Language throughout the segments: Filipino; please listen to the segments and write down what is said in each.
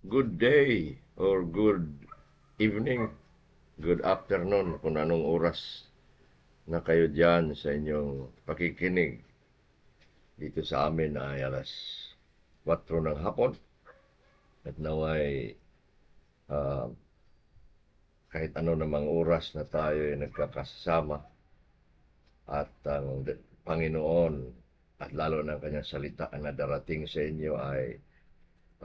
Good day or good evening, good afternoon kung anong oras na kayo dyan sa inyong pakikinig. Dito sa amin ay alas 4 ng hapon at naway ah, kahit ano namang oras na tayo ay nagkakasama at ang Panginoon at lalo ng kanyang salita na darating sa inyo ay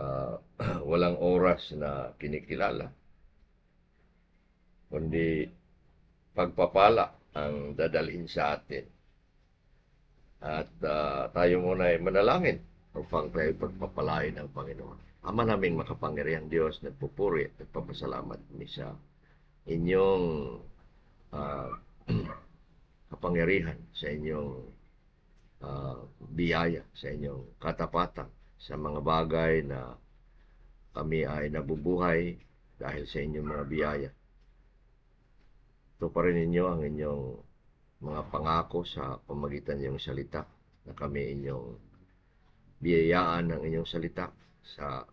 ah, walang oras na kinikilala, kundi pagpapala ang dadalhin sa atin. At tayo muna ay manalangin upang tayo pagpapalain ng Panginoon. Ama naming makapangyarihang Diyos, nagpupuri at nagpapasalamat kami sa inyong ah, kapangyarihan, sa inyong biyaya, sa inyong katapatan, sa mga bagay na kami ay nabubuhay dahil sa inyong mga biyaya. Ito pa rin ninyo ang inyong mga pangako sa pamagitan ng iyong salita na kami inyong biyayaan ng inyong salita sa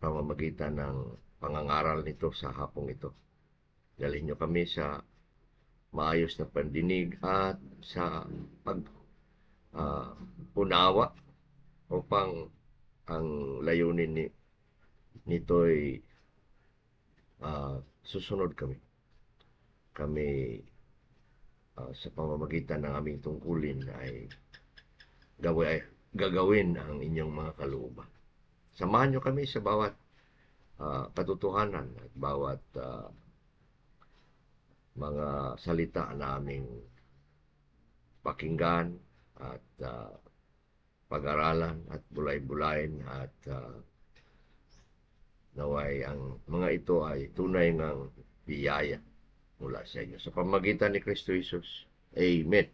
pamamagitan ng pangangaral nito sa hapong ito. Dalhin nyo kami sa maayos na pandinig at sa unawa upang ang layunin nito'y susunod kami. Kami sa pamamagitan ng aming tungkulin ay gagawin ang inyong mga kalooban. Samahan nyo kami sa bawat katotohanan at bawat mga salita na aming pakinggan at pag-aralan at bulay-bulayin at naway ang mga ito ay tunay ngang biyaya mula sa inyo. Sa pamamagitan ni Kristo Jesus. Amen.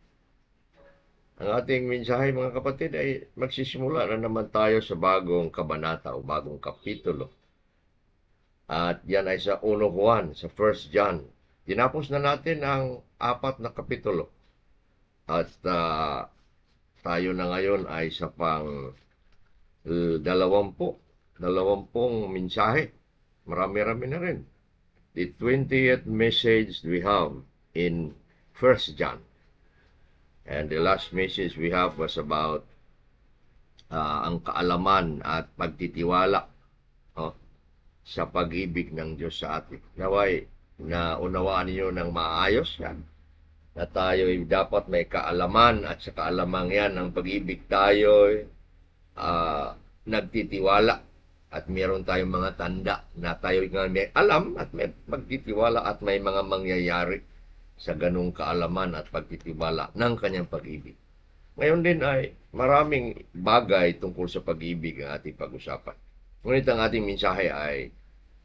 Ang ating mensahe mga kapatid ay magsisimula na naman tayo sa bagong kabanata o bagong kapitulo. At yan ay sa 1 Juan, sa 1 John. Tinapos na natin ang 4 na kapitulo. At tayo na ngayon ay sa pang 20 mensahe. Marami-rami na rin. The 20th message we have in 1 John. And the last message we have was about ang kaalaman at pagtitiwala sa pag-ibig ng Diyos sa atin. Naway, na unawaan niyo ng maayos yan. Na tayo dapat may kaalaman at sa kaalamang yan ng pag-ibig tayo nagtitiwala. At meron tayong mga tanda na tayo may alam at may pagtitiwala at may mga mangyayari sa ganung kaalaman at pagtitiwala ng kanyang pag-ibig. Ngayon din ay maraming bagay tungkol sa pag-ibig ang ating pag-usapan. Ngunit ang ating mensahe ay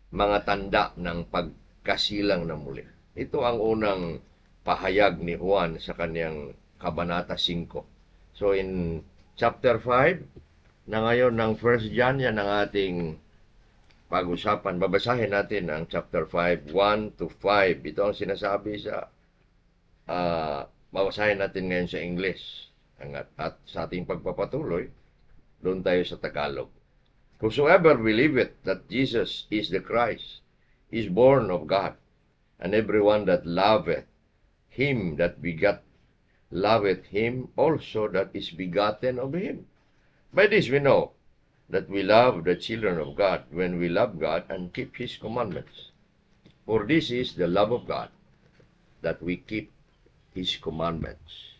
mga tanda ng pagkasilang na muli. Ito ang unang pahayag ni Juan sa kanyang Kabanata 5. So in chapter 5, na ngayon ng 1 John, yan ang ating pag-usapan. Babasahin natin ang chapter 5, 1 to 5. Ito ang sinasabi sa, babasahin natin ngayon sa English. At sa ating pagpapatuloy, doon tayo sa Tagalog. Whosoever believeth that Jesus is the Christ is born of God, and everyone that loveth him that begat loveth him also that is begotten of him. By this we know that we love the children of God when we love God and keep His commandments. For this is the love of God, that we keep His commandments.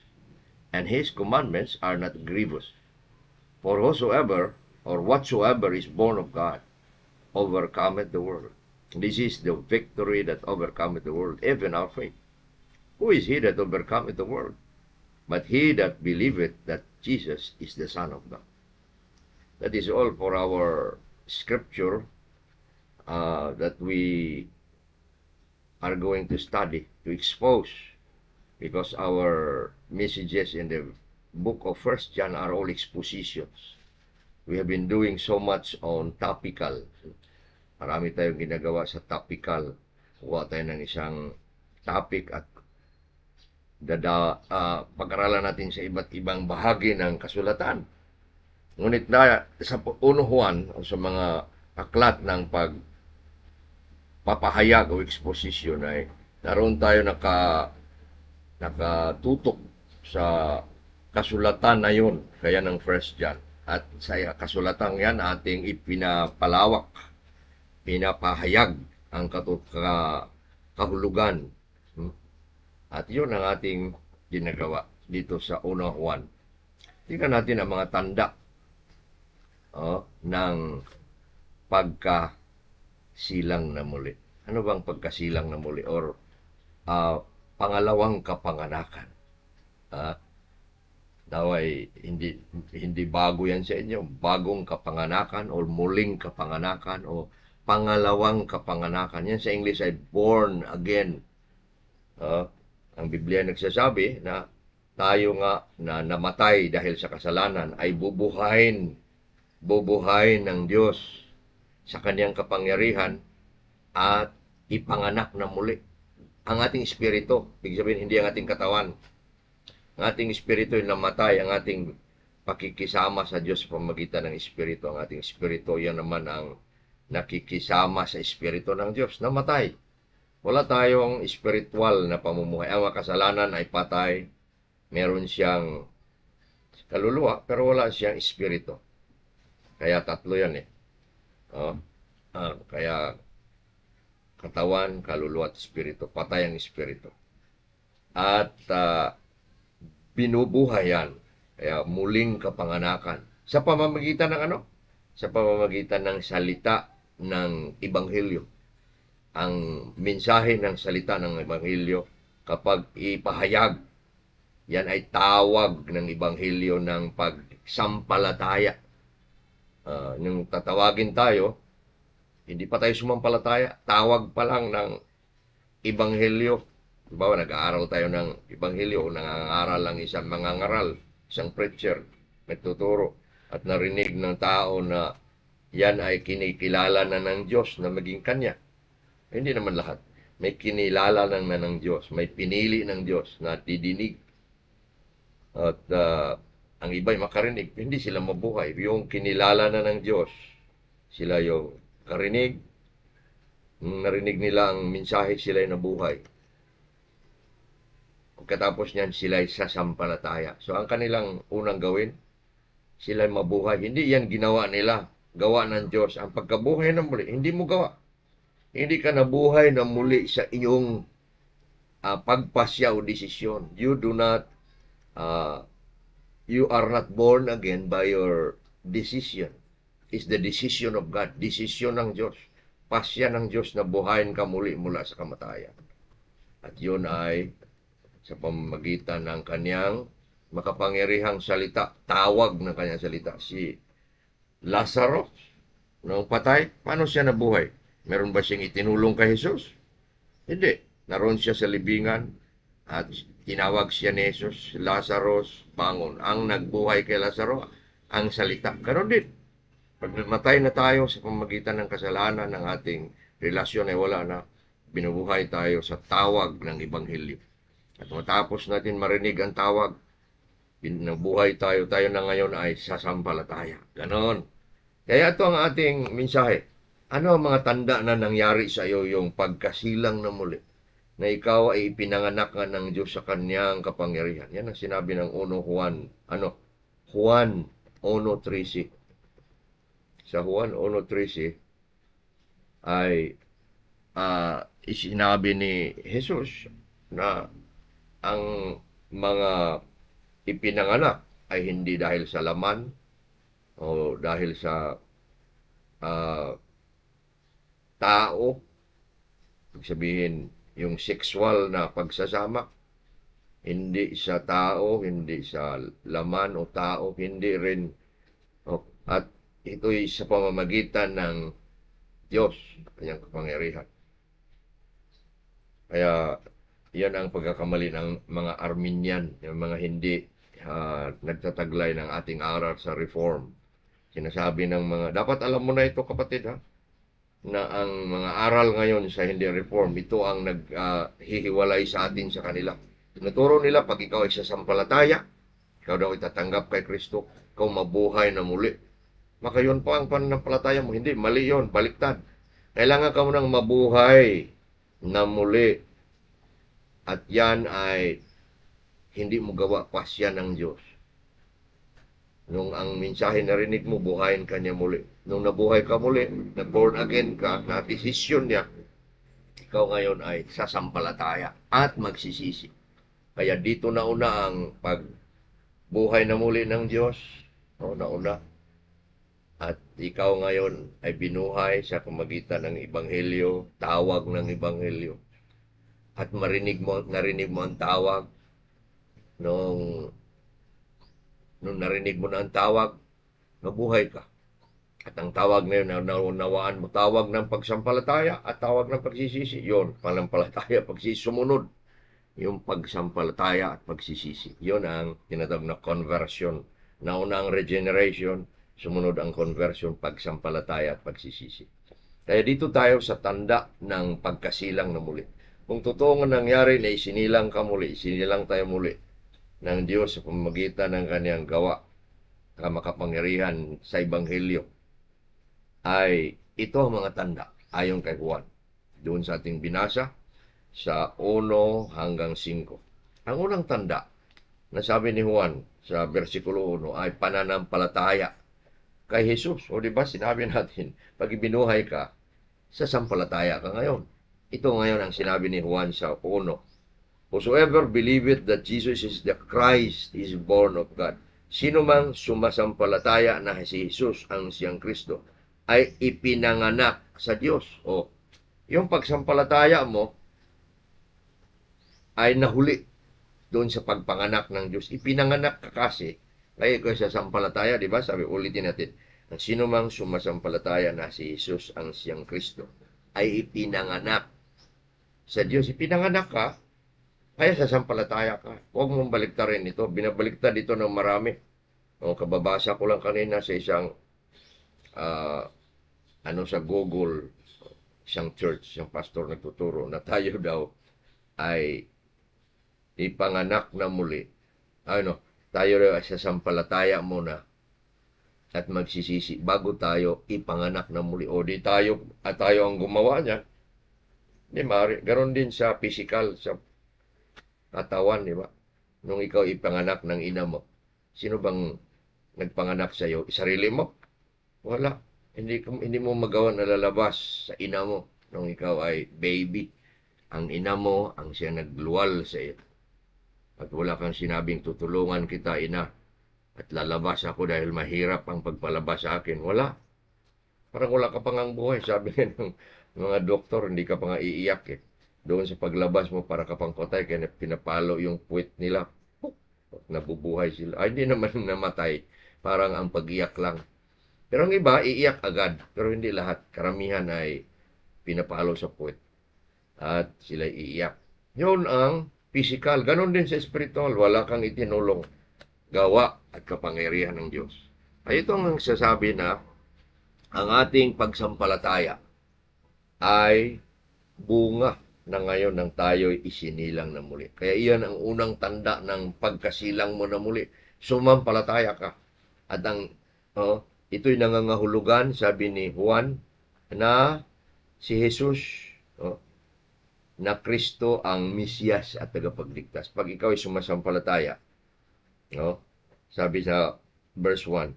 And His commandments are not grievous. For whosoever or whatsoever is born of God overcometh the world. This is the victory that overcometh the world, even our faith. Who is he that overcometh the world? But he that believeth that Jesus is the Son of God. That is all for our scripture that we are going to study, to expose, because our messages in the book of 1 John are all expositions. We have been doing so much on topical. Marami tayong ginagawa sa topical. Kuha tayo ng isang topic at pag-aralan natin sa iba't ibang bahagi ng kasulatan. Ngunit na sa 1 Juan o sa mga aklat ng pagpapahayag o exposition ay naroon tayo nakatutok sa kasulatan na yun, kaya ng First John. At sa kasulatan yan ating ipinapalawak, pinapahayag ang kahulugan. At yun ang ating ginagawa dito sa unang Juan. Tingnan natin ang mga tanda ng pagkasilang na muli. Ano bang pagkasilang na muli? Or pangalawang kapanganakan. Naway hindi bago yan sa inyo. Bagong kapanganakan o muling kapanganakan o pangalawang kapanganakan. Yan sa English ay born again. Ang Biblia nagsasabi na tayo nga na namatay dahil sa kasalanan ay bubuhayin ng Diyos sa kanyang kapangyarihan at ipanganak na muli. Ang ating espiritu, ibig sabihin hindi ang ating katawan. Ang ating espiritu ay namatay, ang ating pakikisama sa Diyos sa pamamagitan ng espiritu. Ang ating espiritu, yan naman ang nakikisama sa espiritu ng Diyos. Namatay. Wala tayong espiritual na pamumuhay. Ang kasalanan ay patay. Meron siyang kaluluwa, pero wala siyang espiritu. Kaya tatlo yan eh. Kaya katawan, kaluluwa at espiritu. Patay ang espiritu. At binubuhay yan. Kaya muling kapanganakan. Sa pamamagitan ng ano? Sa pamamagitan ng salita ng Ebanghelyo. Ang mensahe ng salita ng Ebanghelyo kapag ipahayag, yan ay tawag ng Ebanghelyo ng pagsampalataya. Nung tatawagin tayo, hindi pa tayo sumampalataya, tawag pa lang ng Ebanghelyo. Diba, nag-aaral tayo ng Ebanghelyo, nangangaral lang isang mangangaral, isang preacher, nagtuturo, at narinig ng tao na yan ay kinikilala na ng Diyos na maging kanya. Hindi naman lahat. May kinilala lang na ng Diyos, may pinili ng Diyos na didinig. At ang iba'y makarinig, hindi sila mabuhay. Yung kinilala na ng Diyos, sila yung karinig, narinig nila ang mensahe, sila ay nabuhay. Pagkatapos niyan, sila ay sasampalataya. So, ang kanilang unang gawin, sila ay mabuhay. Hindi yan ginawa nila, gawa ng Diyos. Ang pagkabuhay na muli, hindi mo gawa. Hindi ka nabuhay na muli sa iyong pagpasya o desisyon. You are not born again by your decision. It's the decision of God. Desisyon ng Diyos. Pasya ng Diyos na buhayin ka muli mula sa kamatayan. At yun ay sa pamamagitan ng kanyang makapangyarihang salita, tawag ng kanyang salita. Si Lazarus, nung patay, paano siya nabuhay? Meron ba siyang itinulong kay Jesus? Hindi. Naroon siya sa libingan at tinawag siya ni Jesus, Lazarus, bangon. Ang nagbuhay kay Lazarus, ang salita. Ganon din. Pag namatay na tayo sa pamamagitan ng kasalanan ng ating relasyon ay wala na, binubuhay tayo sa tawag ng Ebanghelyo. At matapos natin marinig ang tawag, binubuhay tayo na ngayon ay sasampalataya. Ganon. Kaya ito ang ating mensahe. Ano ang mga tanda na nangyari sa iyo yung pagkasilang na muli? Na ikaw ay ipinanganak ng Diyos sa kanyang kapangyarihan. Yan ang sinabi ng Juan 1:13. Sa Juan 1:13 ay isinabi ni Jesus na ang mga ipinanganak ay hindi dahil sa laman o dahil sa tao, sabihin yung sexual na pagsasama, hindi sa tao, hindi sa laman o tao, hindi rin. At ito'y sa pamamagitan ng Diyos, kanyang kapangyarihan. Kaya yan ang pagkakamali ng mga Arminian, yung mga hindi nagtataglay ng ating aral sa Reform. Sinasabi ng mga, dapat alam mo na ito kapatid ha, na ang mga aral ngayon sa hindi Reform, ito ang naghihiwalay sa atin sa kanila. Tinuturo nila pag ikaw ay sasampalataya, ikaw daw itatanggap kay Kristo, ikaw mabuhay na muli. Maka yun pa ang pananampalataya mo. Hindi, mali yun, baliktad. Kailangan ka mo nang mabuhay na muli. At yan ay hindi mo gawa pasya ng Diyos. Nung ang mensahe narinig mo, buhayin ka niya muli. Nung nabuhay ka muli, na born again ka, na desisyon niya, ikaw ngayon ay sasampalataya at magsisisi. Kaya dito nauna ang pagbuhay na muli ng Diyos. O, nauna. At ikaw ngayon ay binuhay sa pamagitan ng Ebanghelyo, tawag ng Ebanghelyo. At narinig mo ang tawag nung narinig mo na ang tawag, nabuhay ka. At ang tawag na yun, naunawaan mo, tawag ng pagsampalataya at tawag ng pagsisisi. Yun, panampalataya, sumunod. Yung pagsampalataya at pagsisisi. Yun ang tinatawag na conversion. Nauna ang regeneration, sumunod ang conversion, pagsampalataya at pagsisisi. Kaya dito tayo sa tanda ng pagkasilang na muli. Kung totoo nga nangyari na isinilang ka muli, isinilang tayo muli ng Diyos sa pamamagitan ng kanyang gawa, makapangyarihan sa Ebanghelyo, ay ito ang mga tanda ayon kay Juan. Doon sa ating binasa, sa 1 hanggang 5. Ang unang tanda na sabi ni Juan sa versikulo 1 ay pananampalataya kay Jesus. O diba sinabi natin, pag ibinuhay ka, sasampalataya ka ngayon. Ito ngayon ang sinabi ni Juan sa 1. Whosoever believeth that Jesus is the Christ is born of God. Sino mang sumasampalataya na si Jesus ang siyang Kristo ay ipinanganak sa Diyos. O, yung pagsampalataya mo ay nahuli doon sa pagpanganak ng Diyos. Ipinanganak ka kasi. Kaya ko sa sampalataya, di ba? Sabi, ulitin natin. Ang sino mang sumasampalataya na si Jesus ang siyang Kristo ay ipinanganak sa Diyos. Ipinanganak ka, kaya sasampalataya ka. Huwag mong baliktarin ito. Binabaliktad dito ng marami. O, kababasa ko lang kanina sa isang sa Google, isang church, isang pastor nagtuturo na tayo daw ay ipanganak na muli. Tayo ay sasampalataya muna at magsisisi bago tayo ipanganak na muli. O di tayo ang gumawa niya. Di mari, ganon din sa physical, sa katawan, di ba? Nung ikaw ipanganak ng ina mo, sino bang nagpanganak sa iyo? Sarili mo? Wala. Hindi mo magawa na lalabas sa ina mo nung ikaw ay baby. Ang ina mo ang siya nagluwal sa iyo. At wala kang sinabing tutulungan kita, ina, at lalabas ako dahil mahirap ang pagpalabas sa akin. Wala. Parang wala ka pang ang buhay. Sabi ng mga doktor, hindi ka pa nga iiyak eh. Doon sa paglabas mo, para ka pang patay, kaya pinapalo yung puwit nila. Nabubuhay sila. Ay, hindi naman namatay. Parang ang pag-iyak lang. Pero ang iba, iiyak agad. Pero hindi lahat. Karamihan ay pinapalo sa puwit. At sila iiyak. Yun ang physical. Ganon din sa spiritual. Wala kang itinulong gawa at kapangyarihan ng Diyos. Ay ito ang sasabi na ang ating pagsampalataya ay bunga na ngayon nang tayo'y isinilang na muli. Kaya iyan ang unang tanda ng pagkasilang mo na muli. Sumampalataya ka. At ito'y nangangahulugan, sabi ni Juan, na si Jesus, na Kristo ang Mesiyas at tagapagligtas. Pag ikaw ay sumasampalataya, sabi sa verse 1,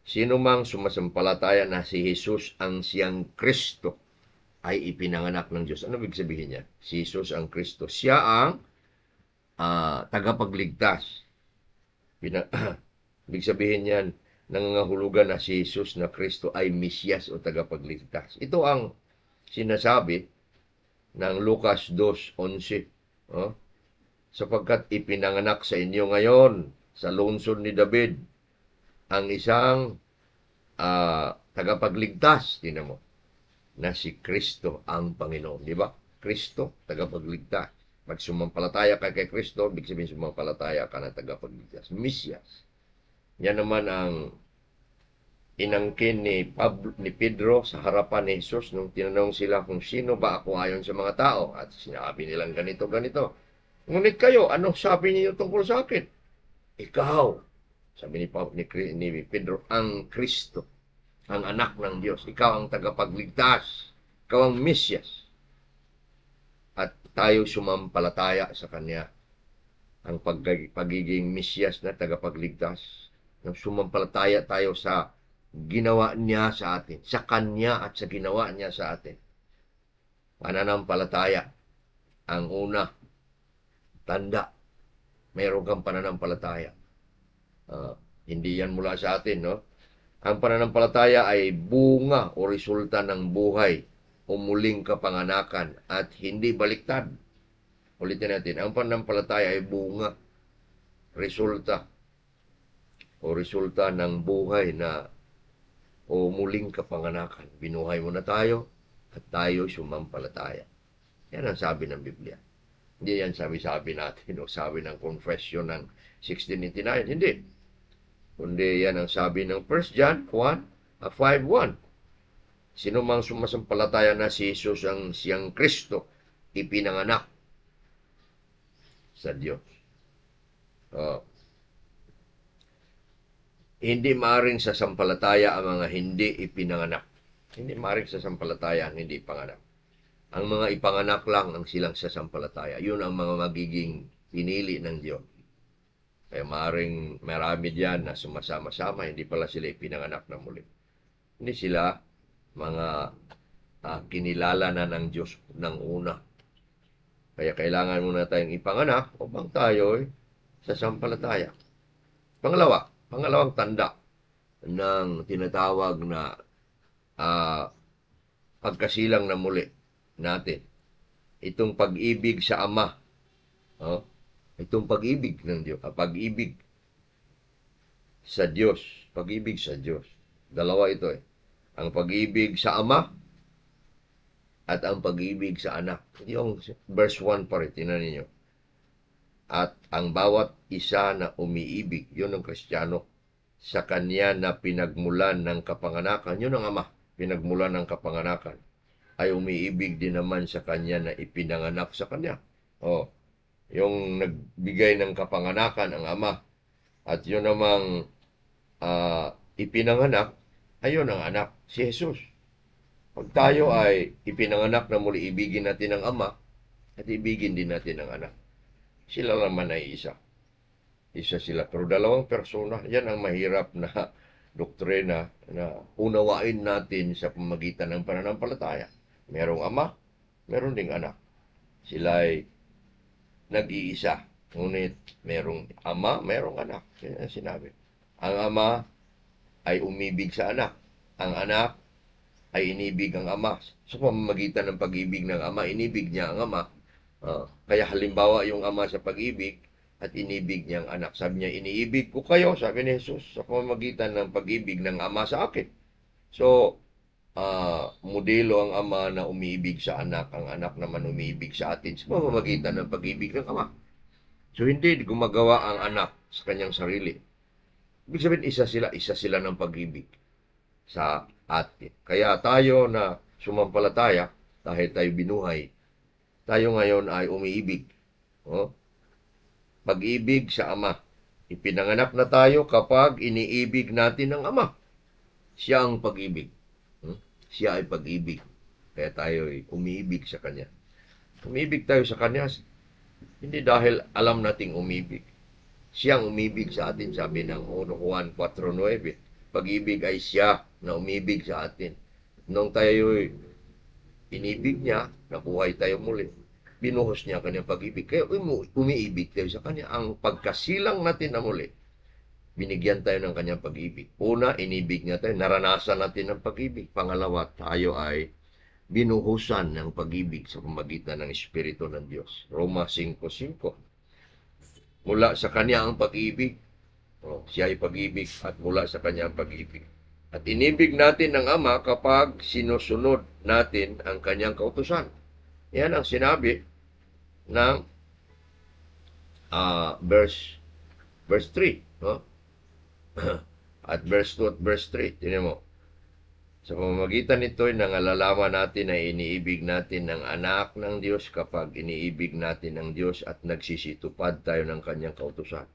sino mang sumasampalataya na si Jesus ang siyang Kristo ay ipinanganak ng Diyos. Ano ibig sabihin niya? Si Jesus ang Kristo. Siya ang tagapagligtas. Ibig sabihin niyan, nangangahulugan na si Jesus na Kristo ay Mesiyas o tagapagligtas. Ito ang sinasabi ng Lucas 2:11. Sapagkat ipinanganak sa inyo ngayon sa lungsod ni David ang isang tagapagligtas, tinan mo, na si Kristo ang Panginoon. Di ba? Kristo, tagapagligtas. Pag sumampalataya ka kay Kristo, ibig sabihin sumampalataya ka na tagapagligtas. Mesiyas. Yan naman ang inangkin ni Pedro sa harapan ni Jesus nung tinanong sila kung sino ba ako ayon sa mga tao. At sinabi nilang ganito. Ngunit kayo, ano sabi niyo tungkol sa akin? Ikaw Sabi ni Pedro, ang Kristo, ang anak ng Diyos. Ikaw ang tagapagligtas. Ikaw ang Mesyas. At tayo sumampalataya sa Kanya. Ang pagiging Mesyas na tagapagligtas. Sumampalataya tayo sa ginawa niya sa atin. Sa Kanya at sa ginawa niya sa atin. Pananampalataya. Ang una, tanda. Mayroon kang pananampalataya. Hindi yan mula sa atin, no? Ang pananampalataya ay bunga o resulta ng buhay o muling kapanganakan at hindi baliktad. Ulitin natin, ang pananampalataya ay bunga, resulta ng buhay na o muling kapanganakan. Binuhay mo na tayo at tayo sumampalataya. Yan ang sabi ng Biblia. Hindi yan sabi-sabi natin o sabi ng confession ng 1689. Hindi. Kundi yan ang sabi ng 1 John 5:1. Sino mang sumasampalataya na si Jesus ang siyang Kristo, ipinanganak sa Diyos. Hindi maaring sasampalataya ang mga hindi ipinanganak. Hindi maaring sasampalataya ang hindi ipanganak. Ang mga ipanganak lang ang silang sasampalataya. Yun ang mga magiging pinili ng Diyos. Kaya maaaring marami diyan na sumasama-sama, hindi pala sila ipinanganak na muli. Hindi sila mga kinilala na ng Diyos ng una. Kaya kailangan muna tayong ipanganak upang tayo sasampalataya. Pangalawang tanda ng tinatawag na pagkasilang na muli natin. Itong pag-ibig sa Ama. Itong pag-ibig ng Diyos. Pag-ibig sa Diyos. Pag-ibig sa Diyos. Dalawa ito Ang pag-ibig sa Ama at ang pag-ibig sa Anak. Yung verse 1 pa rin, tingnan ninyo. At ang bawat isa na umiibig, yun ang Kristiyano, sa Kanya na pinagmulan ng kapanganakan, yun ang Ama, pinagmulan ng kapanganakan, ay umiibig din naman sa Kanya na ipinanganak sa Kanya. Yung nagbigay ng kapanganakan ang Ama, at yun namang ipinanganak, ayun ang anak, si Jesus. Pag tayo ay ipinanganak na muli, ibigin natin ang Ama, at ibigin din natin ang anak. Sila naman ay isa. Isa sila. Pero dalawang persona, yan ang mahirap na doktrina na unawain natin sa pamagitan ng pananampalataya. Merong Ama, meron ding anak. Sila ay nag-iisa. Ngunit merong Ama, merong anak. Yan ang sinabi. Ang Ama ay umibig sa anak. Ang anak ay inibig ang Ama. Sa pamamagitan ng pag-ibig ng Ama, inibig niya ang Ama. Kaya halimbawa yung Ama sa pag-ibig at inibig niya ang anak. Sabi niya, iniibig ko kayo, sabi ni Jesus, sa pamamagitan ng pag-ibig ng Ama sa akin. So, modelo ang Ama na umiibig sa anak, ang anak naman umiibig sa atin sa pamamagitan ng pag-ibig ng Ama. So, hindi gumagawa ang anak sa kanyang sarili. Ibig sabihin, isa sila ng pag-ibig sa atin. Kaya tayo na sumampalataya, dahil tayo binuhay, tayo ngayon ay umiibig. Pag-ibig sa Ama. Ipinanganak na tayo kapag iniibig natin ang Ama. Siya ang pag-ibig. Siya ay pag-ibig. Kaya tayo ay umiibig sa Kanya. Umiibig tayo sa Kanya, hindi dahil alam nating umibig. Siya ang umibig sa atin, sabi ng 1 Juan 4:9. Pag-ibig ay siya na umibig sa atin. Nung tayo inibig niya, nabuhay tayo muli. Binuhos niya kanyang pag-ibig. Kaya umiibig tayo sa Kanya. Ang pagkasilang natin na muli, binigyan tayo ng Kanyang pag-ibig. Una, inibig niya tayo. Naranasan natin ang pag-ibig. Pangalawa, tayo ay binuhusan ng pag-ibig sa pamagitan ng Espiritu ng Diyos. Roma 5:5. Mula sa Kanya ang pag-ibig. Siya ay pag-ibig at mula sa Kanya ang pag-ibig. At inibig natin ng Ama kapag sinusunod natin ang Kanyang kautusan. Yan ang sinabi ng verse 3. At verse 2 at verse 3. Tingnan mo. Sa pamamagitan nito, nangalalaman natin na iniibig natin ng anak ng Diyos kapag iniibig natin ng Diyos at nagsisitupad tayo ng Kanyang kautusan.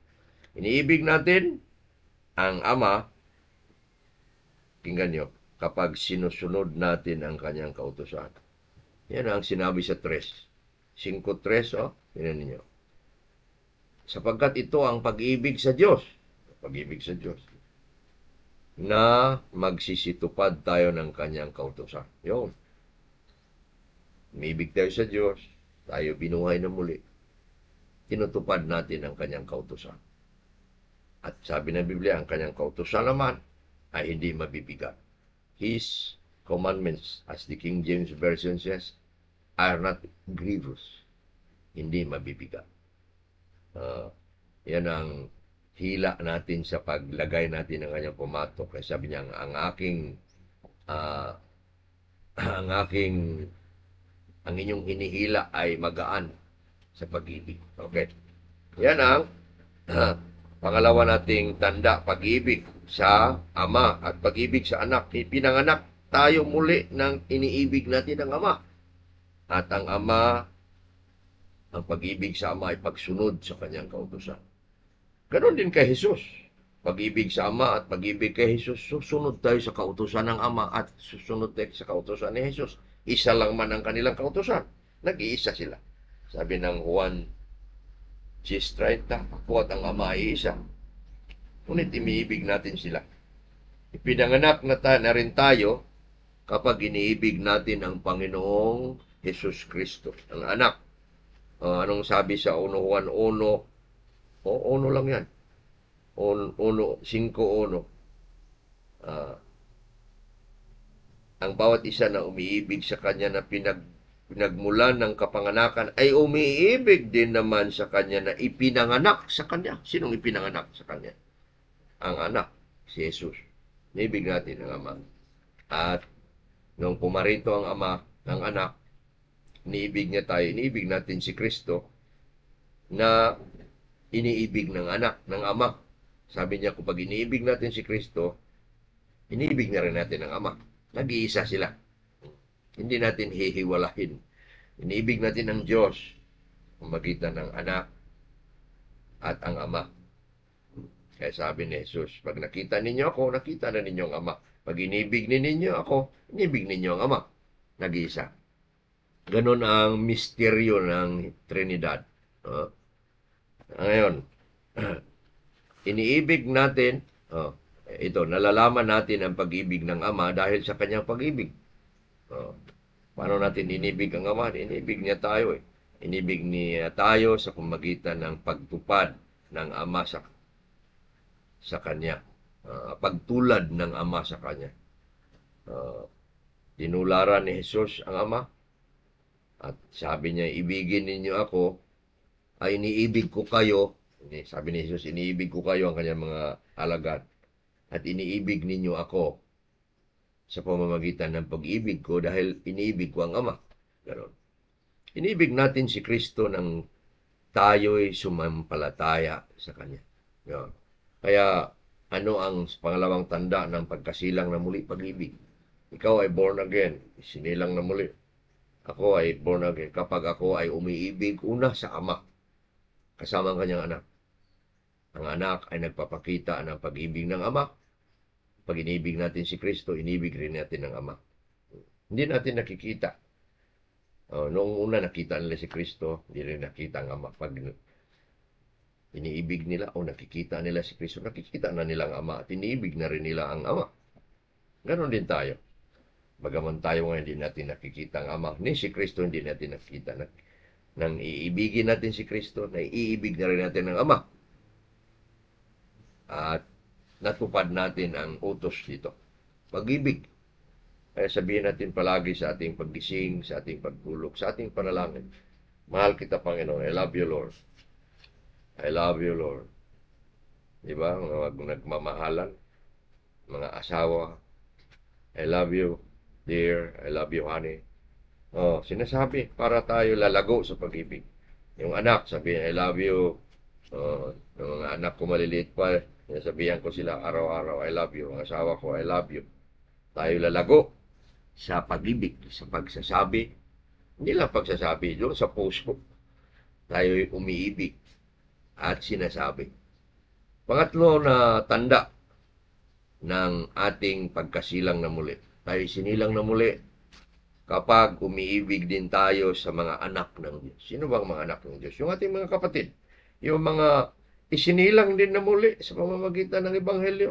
Iniibig natin ang Ama, tingnan nyo, kapag sinusunod natin ang kanyang kautusan. Yan ang sinabi sa 3. 5:3, tingnan ninyo. Sapagkat ito ang pag-ibig sa Diyos. Pag-ibig sa Diyos. Na magsisitupad tayo ng kanyang kautusan. Yun. Umibig tayo sa Diyos. Tayo binuhay na muli. Tinutupad natin ang kanyang kautusan. At sabi ng Biblia, ang kanyang kautusan naman ay hindi mabibigat. His commandments, as the King James Version says, are not grievous. Hindi mabibigat. Yan ang hila natin sa paglagay natin ng kanyang pumatok. Kaya sabi niya, ang inyong hinihila ay magaan sa pag-ibig. Okay. Yan ang pangalawa nating tanda, pag-ibig sa Ama at pag-ibig sa anak. Pinanganak tayo muli ng iniibig natin ng Ama. At ang Ama, ang pag-ibig sa Ama ay pagsunod sa kanyang kautusan. Ganon din kay Jesus. Pag-ibig sa Ama at pag-ibig kay Jesus, susunod tayo sa kautusan ng Ama at susunod tayo sa kautusan ni Jesus. Isa lang man ang kanilang kautusan. Nag-iisa sila. Sabi ng Juan 10:30, ako at ang Ama ay isa. Ngunit iniibig natin sila. Ipinanganak na rin tayo kapag iniibig natin ang Panginoong Jesus Kristo, ang anak. Anong sabi sa 1 Juan 1? Ono lang yan. 5:1. Ang bawat isa na umiibig sa kanya na pinagmulan ng kapanganakan ay umiibig din naman sa kanya na ipinanganak sa kanya. Sinong ipinanganak sa kanya? Ang anak, si Jesus. Iniibig natin ang Ama. At nung pumarito ang Ama ng anak, iniibig niya tayo, iniibig natin si Kristo na iniibig ng anak, ng Ama. Sabi niya, kung pag iniibig natin si Kristo, iniibig na rin natin ang Ama. Nag-iisa sila. Hindi natin hihiwalahin. Iniibig natin ang Diyos magitan ng anak at ang Ama. Kaya sabi ni Jesus, pag nakita ninyo ako, nakita na ninyo ang Ama. Pag inibig ninyo ako, inibig ninyo ang Ama. Nag-iisa. Ganon ang misteryo ng Trinidad. Ngayon, iniibig natin, ito, nalalaman natin ang pag-ibig ng Ama dahil sa kanyang pag-ibig. Paano natin inibig ang Ama? Inibig niya tayo. Inibig niya tayo sa pamagitan ng pagtupad ng Ama sa kanya. Pagtulad ng Ama sa kanya. Tinularan ni Jesus ang Ama. At sabi niya, ibigin ninyo ako, ay iniibig ko kayo. Sabi ni Jesus, iniibig ko kayo ang kanyang mga alagad. At iniibig ninyo ako sa pamamagitan ng pag-ibig ko dahil iniibig ko ang Ama. Ganon. Iniibig natin si Kristo nang tayo'y sumampalataya sa Kanya. Ganon. Kaya, ano ang pangalawang tanda ng pagkasilang na muli pag-ibig? Ikaw ay born again, sinilang na muli. Ako ay born again kapag ako ay umiibig una sa Ama, kasama ang kanyang anak. Ang anak ay nagpapakita ng pag-ibig ng Ama. Pag inibig natin si Kristo, inibig rin natin ng Ama. Hindi natin nakikita. Noong una nakita nila si Kristo, hindi rin nakita ang Ama. Pag iniibig nila o nakikita nila si Kristo, nakikita na nila ang Ama at iniibig na rin nila ang Ama. Ganon din tayo. Bagaman tayo ngayon hindi natin nakikita ang Ama, ni si Kristo hindi natin nakikita. Nang iibigin natin si Kristo, na iibig na rin natin ang Ama. At natupad natin ang utos dito. Pag-ibig. Kaya sabihin natin palagi sa ating paggising, sa ating pagtulog, sa ating panalangin. Mahal kita, Panginoon. I love you, Lord. I love you, Lord. Diba? Mga nagmamahalan, mga asawa. I love you, dear. I love you, honey. Sinasabi para tayo lalago sa pag-ibig. Yung anak, sabihin, I love you. Yung mga anak ko maliliit pa, sabihan ko sila araw-araw, I love you. Ang asawa ko, I love you. Tayo lalago sa pag-ibig, sa pagsasabi. Hindi lang pagsasabi, doon sa puso. Tayo umiibig at sinasabi. Pangatlo na tanda ng ating pagkasilang na muli. Tayo sinilang na muli kapag umiibig din tayo sa mga anak ng Diyos. Sino bang mga anak ng Diyos? Yung ating mga kapatid. Yung mga isinilang din na muli sa pamamagitan ng Ebanghelyo.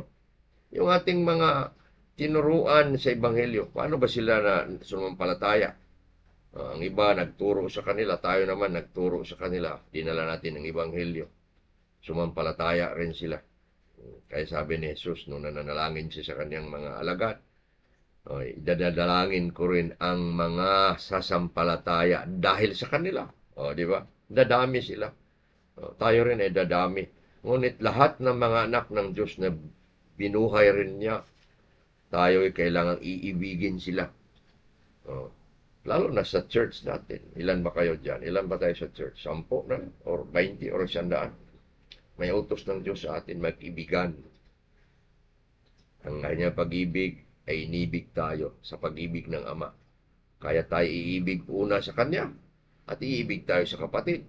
Yung ating mga tinuruan sa Ebanghelyo. Paano ba sila na sumampalataya? Ang iba nagturo sa kanila, tayo naman nagturo sa kanila. Dinala natin ang Ebanghelyo. Sumampalataya rin sila. Kaya sabi ni Jesus, nung nananalangin siya sa kanyang mga alagad, dadalangin ko rin ang mga sasampalataya dahil sa kanila. Di ba? Dadami sila. Tayo rin ay dadami. Ngunit lahat ng mga anak ng Diyos na binuhay rin niya, tayo ay kailangang iibigin sila. Lalo na sa church natin. Ilan ba kayo dyan? Ilan ba tayo sa church? 10 na? Or 20 or 100? May utos ng Diyos sa atin mag-ibigan. Ang kanyang pag-ibig ay inibig tayo sa pag-ibig ng Ama. Kaya tayo iibig una sa Kanya at iibig tayo sa kapatid.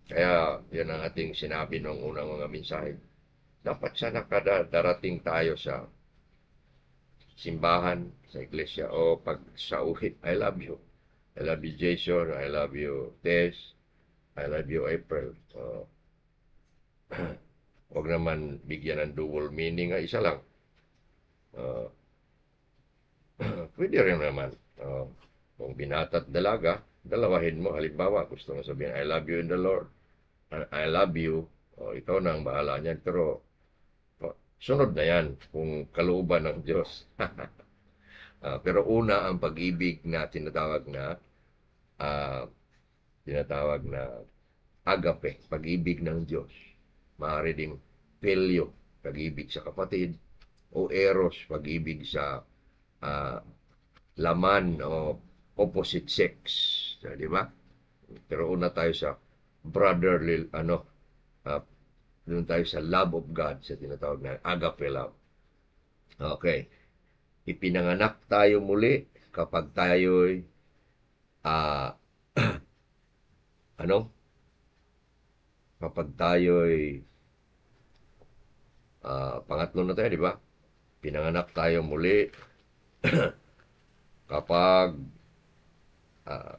Kaya yan ang ating sinabi noong unang mga mensahe. Dapat sana darating tayo sa simbahan, sa iglesia, o pag sa uwi, I love you. I love you, Jason. I love you, Tess. I love you, April. Huwag naman bigyan ng double meaning. Isa lang. Pwede rin naman. Kung binata at dalaga, dalawahin mo. Halimbawa, gusto mo sabihin, I love you in the Lord. I love you. Ikaw na ang bahala niyan. Pero, sunod na yan kung kalooban ng Diyos. Pero una ang pag-ibig na tinatawag na agape, pag-ibig ng Diyos. Maaari ding pilyo, pag-ibig sa kapatid, o eros, pag-ibig sa laman o opposite sex. Di ba? Pero una tayo sa brotherly, doon tayo sa love of God, sa tinatawag na agape love. Okay. Ipinanganak tayo muli kapag tayo'y kapag tayo'y pangatlo na tayo, di ba? Pinanganak tayo muli kapag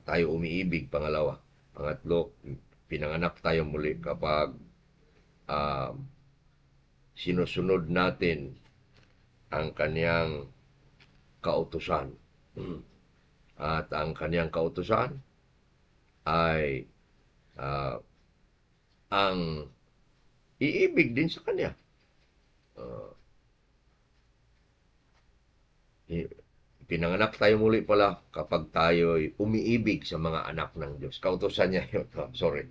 tayo umiibig, pangalawa. Pangatlo, pinanganak tayo muli kapag sinusunod natin ang kaniyang kautusan. At ang kaniyang kautusan ay ang iibig din sa kanya. Pinanganak tayo muli pala kapag tayo'y umiibig sa mga anak ng Diyos. Kautusan niya yun. Sorry.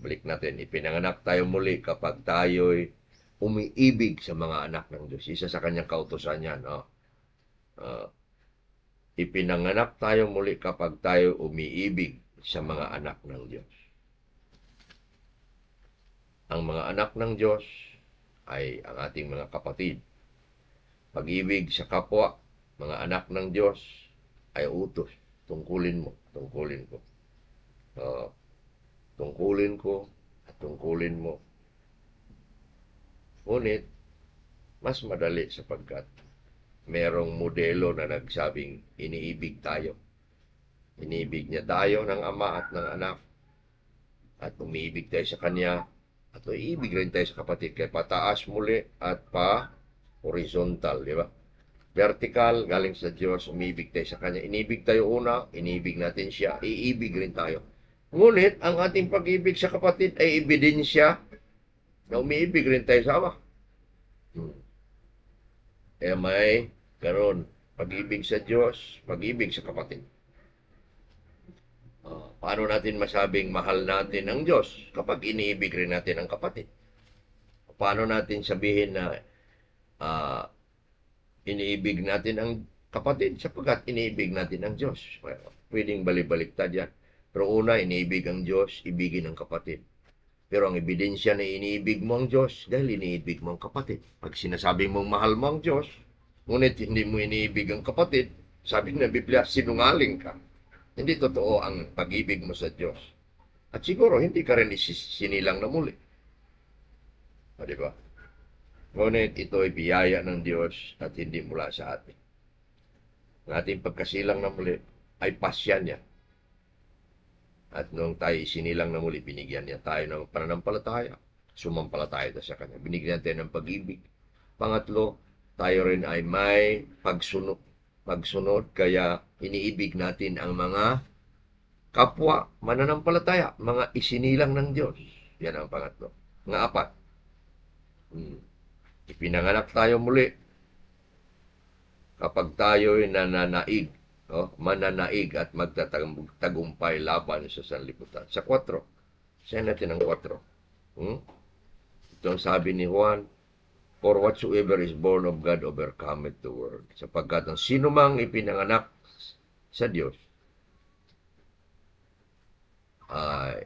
Balik natin. Ipinanganak tayo muli kapag tayo'y umiibig sa mga anak ng Diyos. Isa sa kanyang kautusan yan. Ipinanganak tayo muli kapag tayo umiibig sa mga anak ng Diyos. Ang mga anak ng Diyos ay ang ating mga kapatid. Pag-ibig sa kapwa, mga anak ng Diyos ay utos. Tungkulin mo, tungkulin ko. Tungkulin ko at tungkulin mo. Ngunit, mas madali sapagkat merong modelo na nagsabing iniibig tayo. Iniibig niya tayo ng Ama at ng Anak. At umiibig tayo sa Kanya. At iibig rin tayo sa kapatid. Kaya pataas muli at horizontal, di ba? Vertical, galing sa Diyos, umiibig tayo sa Kanya. Inibig tayo una, inibig natin siya, iibig rin tayo. Ngunit, ang ating pag-ibig sa kapatid ay ebidensya na umiibig rin tayo sa Ama. Kaya may karon pag-ibig sa Diyos, pag-ibig sa kapatid. Paano natin masabing mahal natin ang Diyos kapag iniibig rin natin ang kapatid? Paano natin sabihin na iniibig natin ang kapatid sapagkat iniibig natin ang Diyos? Pwedeng balibaliktad yan. Pero una, iniibig ang Diyos, ibigin ang kapatid. Pero ang ebidensya na iniibig mo ang Diyos dahil iniibig mo ang kapatid. Pag sinasabi mong mahal mo ang Diyos, ngunit hindi mo iniibig ang kapatid, sabi na Biblia, sinungaling ka. Hindi totoo ang pag-ibig mo sa Diyos. At siguro, hindi ka rin sinilang na muli. Di ba? Ngunit ito ay biyaya ng Diyos at hindi mula sa atin. Ang ating pagkasilang na muli ay pasya niya. At nung tayo isinilang na muli, binigyan niya tayo ng pananampalataya. Sumampalataya tayo sa Kanya. Binigyan tayo ng pag-ibig. Pangatlo, tayo rin ay may pagsunod. Pagsunod, kaya iniibig natin ang mga kapwa mananampalataya, mga isinilang ng Diyos. Yan ang pangatlo. Nga apat, ipinanganak tayo muli kapag tayo'y nananaig, mananaig at magtatagumpay laban sa sanlibutan. Sa 4, siya natin ang 4. Ito ang sabi ni Juan, for whatsoever is born of God overcometh the world. Sapagkat ang sino mang ipinanganak sa Diyos ay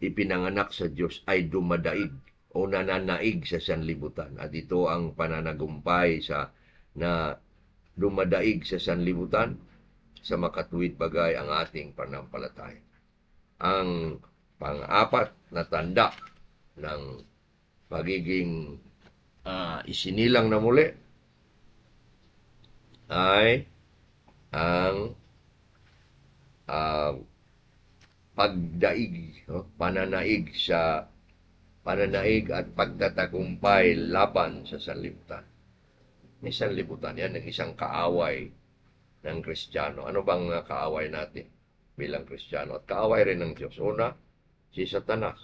ipinanganak sa Diyos ay dumadaig o nananaig sa sanlibutan. At ito ang pananagumpay na dumadaig sa sanlibutan, sa makatuwid bagay ang ating pananampalataya. Ang pang-apat na tanda ng pagiging isinilang na muli ay ang pagdaig, pananaig at pagtatagumpay laban sa sanlibutan. May sanlibutan yan, ng isang kaaway ng Kristiyano. Ano bang kaaway natin bilang Kristiyano? At kaaway rin ng Diyos. Una, si Satanas,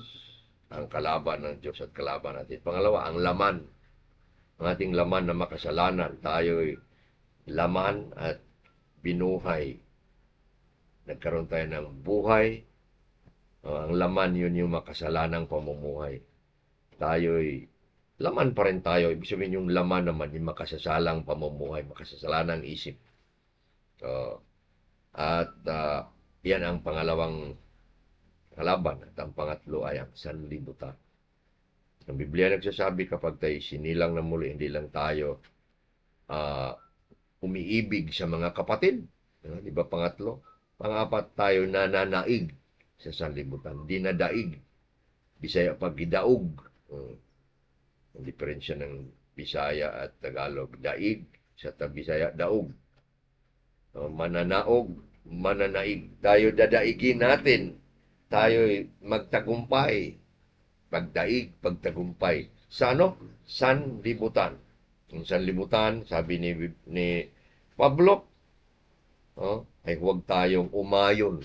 ang kalaban ng Diyos at kalaban natin. Pangalawa, ang laman. Ang ating laman na makasalanan. Tayo'y laman at binuhay. Nagkaroon tayo ng buhay. Ang laman, yun yung makasalanang pamumuhay. Tayo'y laman pa rin tayo. Ibig sabihin yung laman naman, yung makasasalang pamumuhay, makasasalanang isip. Yan ang pangalawang kalaban. At ang pangatlo ay ang sanlibutan. Ang Biblia nagsasabi kapag tayo sinilang na muli, hindi lang tayo umiibig sa mga kapatid. Di ba pangatlo? Pangapat, tayo nananaig sa sanlibutan. Dinadaig. Bisaya pag gidaog. Ang diferensya ng Bisaya at Tagalog, daig, sa Bisaya, daog. Mananaog, mananaig. Tayo dadaigin natin. Tayo magtagumpay. Pagdaig, pagtagumpay. Sa ano? Sanlibutan. Yung sanlibutan, sabi ni Pablo, ay huwag tayong umayon.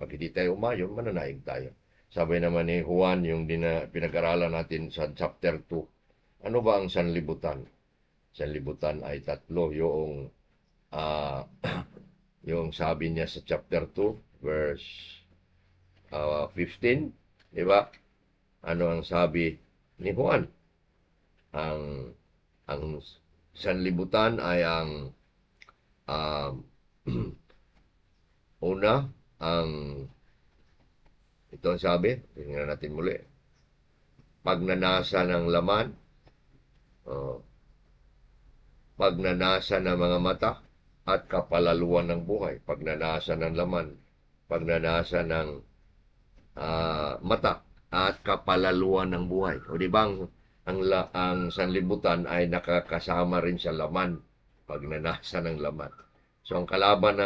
Pag hindi tayo umayon, mananaig tayo. Sabi naman ni Juan, yung pinag-aralan natin sa chapter 2, ano ba ang sanlibutan? Sanlibutan ay 3. Yung sabi niya sa chapter 2, verse 15, di ba? Ano ang sabi ni Juan? Ang sanlibutan ay ang una, ito ang sabi, tingnan natin muli. Pagnanasa ng laman, pagnanasa ng mga mata, at kapalaluan ng buhay. Pagnanasa ng laman, pagnanasa ng mata, at kapalaluan ng buhay. O di ba ang sanlibutan ay nakakasama rin sa laman, pagnanasa ng laman. So ang kalaban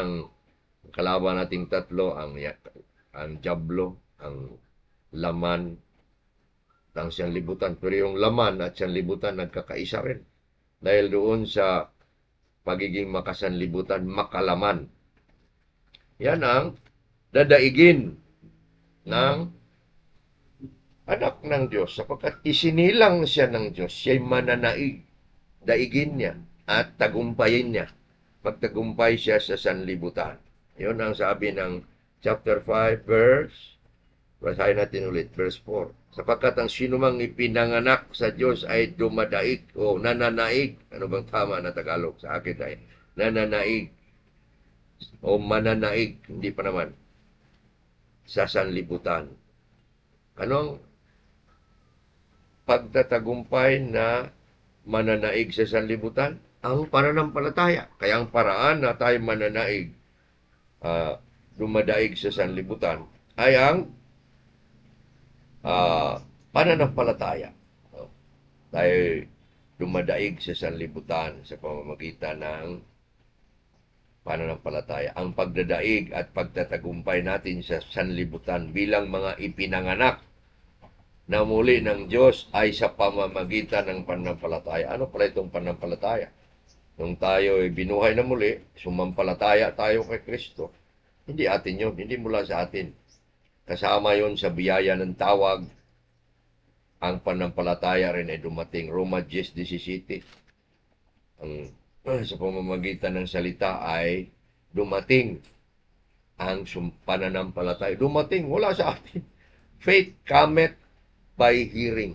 nating tatlo, ang diablo, ang laman ng sanlibutan. Pero yung laman at sanlibutan nagkakaisa rin. Dahil doon sa pagiging makasanlibutan, makalaman. Yan ang dadaigin ng anak ng Diyos. Sapagkat isinilang siya ng Diyos, siya'y mananaig. Daigin niya at tagumpayin niya. Magtagumpay siya sa sanlibutan. Yun ang sabi ng chapter 5, basahin natin ulit, verse 4. Sapagkat ang sinumang ipinanganak sa Diyos ay dumadaig o nananaig. Ano bang tama na Tagalog sa akin ay nananaig o mananaig. Hindi pa naman. Sa sanlibutan. Anong pagtatagumpay na mananaig sa sanlibutan? Ang pananampalataya. Kaya ang paraan na tayo mananaig, dumadaig sa sanlibutan, ay ang pananampalataya. tayo dumadaig sa sanlibutan sa pamamagitan ng pananampalataya. Ang pagdadaig at pagtatagumpay natin sa sanlibutan bilang mga ipinanganak na muli ng Diyos ay sa pamamagitan ng pananampalataya. Ano pala itong pananampalataya? Nung tayo ay binuhay na muli, sumampalataya tayo kay Kristo. Hindi atin yun, hindi mula sa atin. Kasama yon sa biyaya ng tawag. Ang pananampalataya rin ay dumating. Roma 10:17. Ang sa pamamagitan ng salita ay dumating ang pananampalataya. Dumating, wala sa atin. Faith cometh by hearing.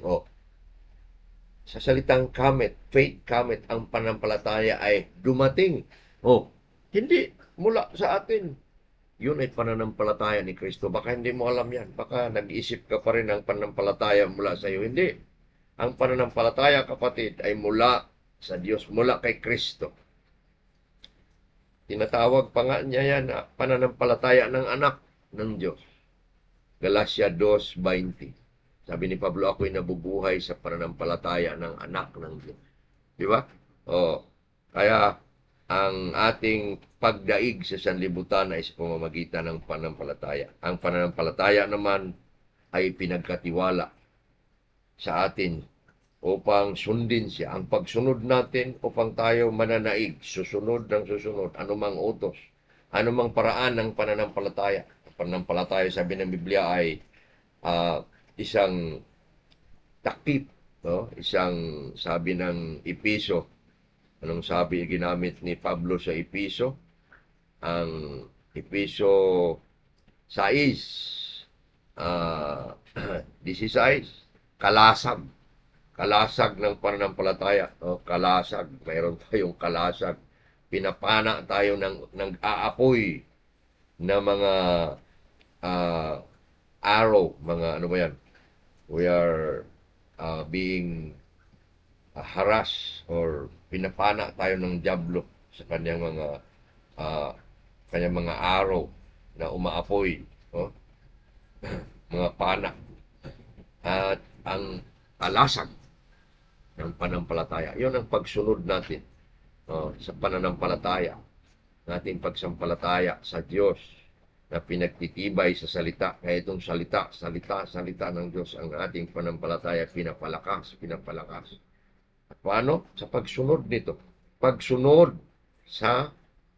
Sa salitang cometh, faith cometh, ang pananampalataya ay dumating. Hindi mula sa atin. Yun ay pananampalataya ni Kristo. Baka hindi mo alam yan. Baka nag-iisip ka pa rin ng pananampalataya mula sa iyo. Hindi. Ang pananampalataya, kapatid, ay mula sa Diyos, mula kay Kristo. Tinatawag pa nga niya yan na pananampalataya ng anak ng Diyos. Galatia 2:20. Sabi ni Pablo, ako'y nabubuhay sa pananampalataya ng anak ng Diyos. Di ba? Kaya ang ating pagdaig sa sanlibutan ay sa pamamagitan ng pananampalataya. Ang pananampalataya naman ay pinagkatiwala sa atin upang sundin siya. Ang pagsunod natin upang tayo mananaig, susunod ng susunod, anumang utos, anumang paraan ng pananampalataya. Ang pananampalataya, sabi ng Biblia, ay isang takip, isang, sabi ng Episo. Anong sabi ginamit ni Pablo sa Episo? Ang Episo 6, 16, kalasag. Kalasag ng pananampalataya. Kalasag. Mayroon tayong kalasag. Pinapana tayo ng aapoy na mga arrow. Mga ano ba yan? We are being harassed or pinapana tayo ng diablo sa kanyang mga araw na umaapoy, mga pana. At ang kalasag ng pananampalataya, yun ang pagsunod natin sa pananampalataya, nating pagsampalataya sa Diyos na pinagtitibay sa salita. Kaya itong salita ng Diyos ang ating pananampalataya pinapalakas. At paano? Sa pagsunod nito. Pagsunod sa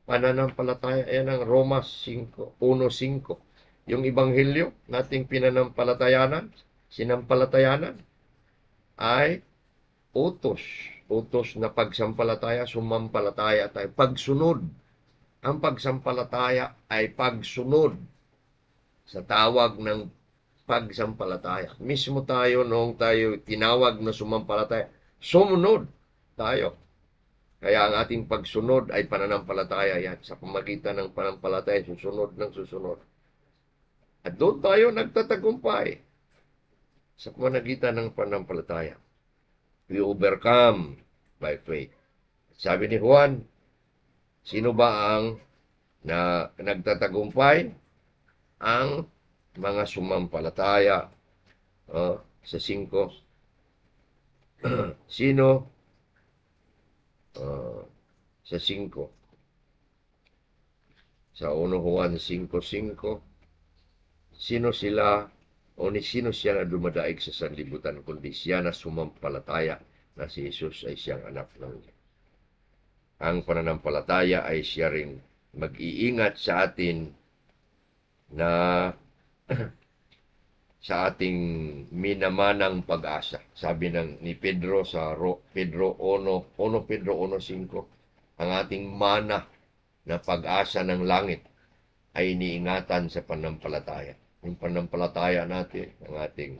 pananampalataya. Yan ang Roma 1:5. Yung ebanghelyo nating sinampalatayanan ay utos. Utos na pagsampalataya, sumampalataya tayo. Pagsunod. Ang pagsampalataya ay pagsunod sa tawag ng pagsampalataya. Mismo tayo, noong tayo tinawag na sumampalataya, sumunod tayo. Kaya ang ating pagsunod ay pananampalataya yan. Sa pamagitan ng pananampalataya, susunod ng susunod. At doon tayo nagtatagumpay sa pamamagitan ng pananampalataya. We overcome by faith. Sabi ni Juan, sino ba ang nagtatagumpay? Ang mga sumampalataya. Sa 5. Sino? Sa 5. Sa 1 Juan 5:5. Sino sila o ni sino siya na dumadaig sa sanlibutan kundi siya na sumampalataya na si Jesus ay siyang anak ng Diyos. Ang pananampalataya ay siya rin mag-iingat sa atin na sa ating minamanang pag-asa. Sabi ni Pedro sa Pedro 1:5, ang ating mana na pag-asa ng langit ay iniingatan sa pananampalataya. Yung pananampalataya natin, ang ating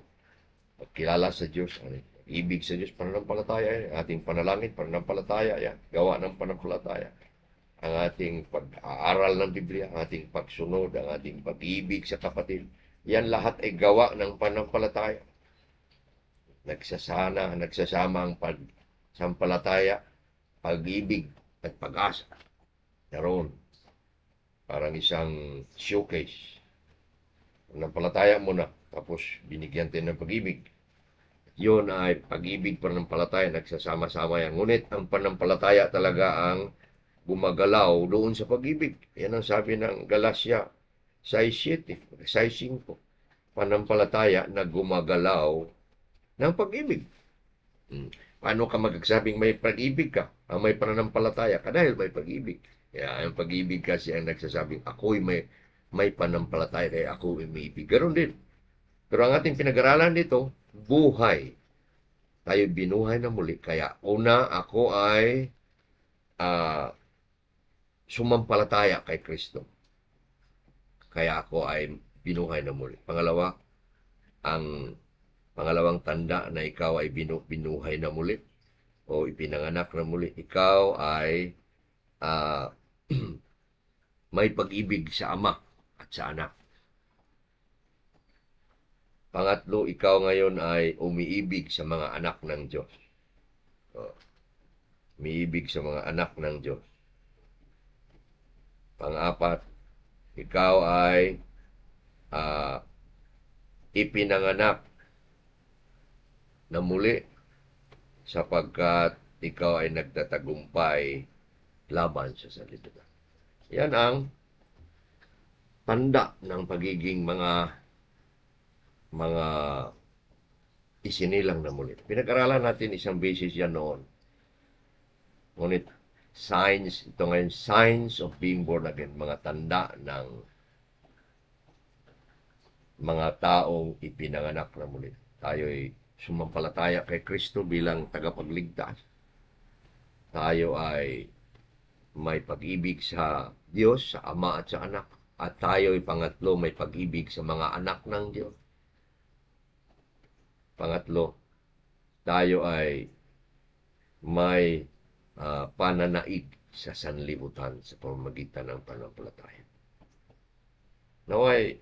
pagkilala sa Diyos, ibig sa Diyos, pananampalataya, ang ating panalangin, pananampalataya, yan, gawa ng pananampalataya. Ang ating pag-aaral ng Biblia, ang ating pagsunod, ang ating pag-ibig sa kapatid, yan lahat ay gawa ng pananampalataya. Nagsasama ang pananampalataya, pag-ibig at pag-asa. Naroon, parang isang showcase. Pananampalataya mo na, tapos binigyan tayo ng pag-ibig. Yun ay pag-ibig, pananampalataya, nagsasama-sama yan. Ngunit ang pananampalataya talaga ang gumagalaw doon sa pag-ibig. Yan ang sabi ng Galatia 6:7, 6:5. Pananampalataya na gumagalaw ng pag-ibig. Paano ka magsasabing may pag-ibig ka? Ang may pananampalataya ka dahil may pag-ibig. Kaya ang pag-ibig kasi ang nagsasabing ako'y may pananampalataya kaya ako ay may ibig. Ganon din. Pero ang ating pinag-aralan dito, buhay. Tayo binuhay na muli. Kaya una, ako ay sumampalataya kay Kristo. Kaya ako ay binuhay na muli. Pangalawa, ang pangalawang tanda na ikaw ay binuhay na muli o ipinanganak na muli, ikaw ay may pag-ibig sa Ama at sa Anak. Pangatlo, ikaw ngayon ay umiibig sa mga anak ng Diyos. Umiibig sa mga anak ng Diyos. Pang-apat, ikaw ay ipinanganak na muli sapagkat ikaw ay nagtatagumpay laban sa sanlibutan. Yan ang tanda ng pagiging mga isinilang na muli. Pinag-aralan natin isang beses yan noon. Ngunit ito ngayon, signs of being born again, mga tanda ng mga taong ipinanganak na muli. Tayo ay sumampalataya kay Kristo bilang tagapagligtas. Tayo ay may pag-ibig sa Diyos, sa Ama at sa Anak. At tayo ay pangatlo, may pag-ibig sa mga anak ng Diyos. Pangatlo, tayo ay may pananaig sa sanlibutan sa pamamagitan ng pananampalataya. Naway,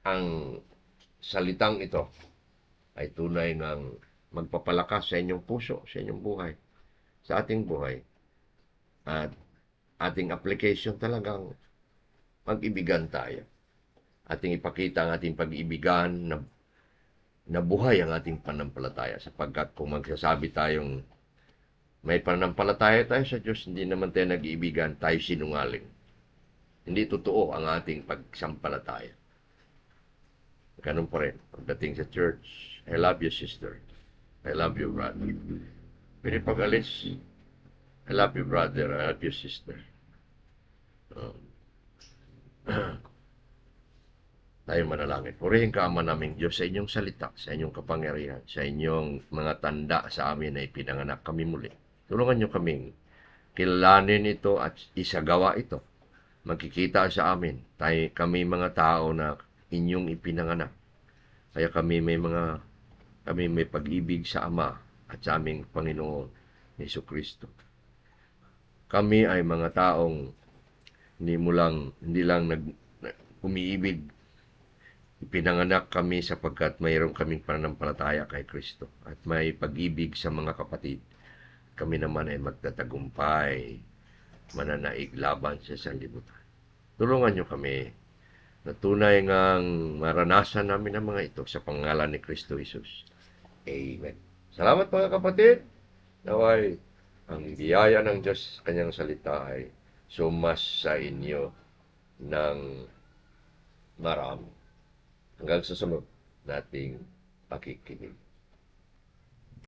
ang salitang ito ay tunay ng magpapalakas sa inyong puso, sa inyong buhay, sa ating buhay. At ating application talagang mag-ibigan tayo. Ating ipakita ang ating pag-ibigan na buhay ang ating pananampalataya. Sapagkat kung magsasabi tayong may pananampalataya tayo sa Diyos, hindi naman tayo nag-iibigan, tayo sinungaling. Hindi totoo ang ating pagsampalataya. Ganun pa rin. Pagdating sa church, I love you, sister. I love you, brother. Pero pag-alis, I love you, brother. I love you, sister. Tayo manalangin. Purihin ka, Ama naming Diyos, sa inyong salita, sa inyong kapangyarihan, sa inyong mga tanda sa amin na ipinanganak kami muli. Tulungan niyo kaming kilalanin ito at isagawa ito. Magkikita sa amin. Kami mga tao na inyong ipinanganak. Kaya kami may pag-ibig sa Ama at sa aming Panginoon Jesucristo. Kami ay mga taong hindi lang umiibig. Ipinanganak kami sapagkat mayroon kaming pananampalataya kay Kristo at may pag-ibig sa mga kapatid. Kami naman ay magtatagumpay, mananaig laban sa sanlibutan. Tulungan niyo kami na tunay ngang maranasan namin ang mga ito sa pangalan ni Kristo Jesus. Amen. Salamat mga kapatid. Naway, ang biyaya ng Diyos sa kanyang salita ay sumas sa inyo ng marami. Hanggang sa sunod nating pakikinig.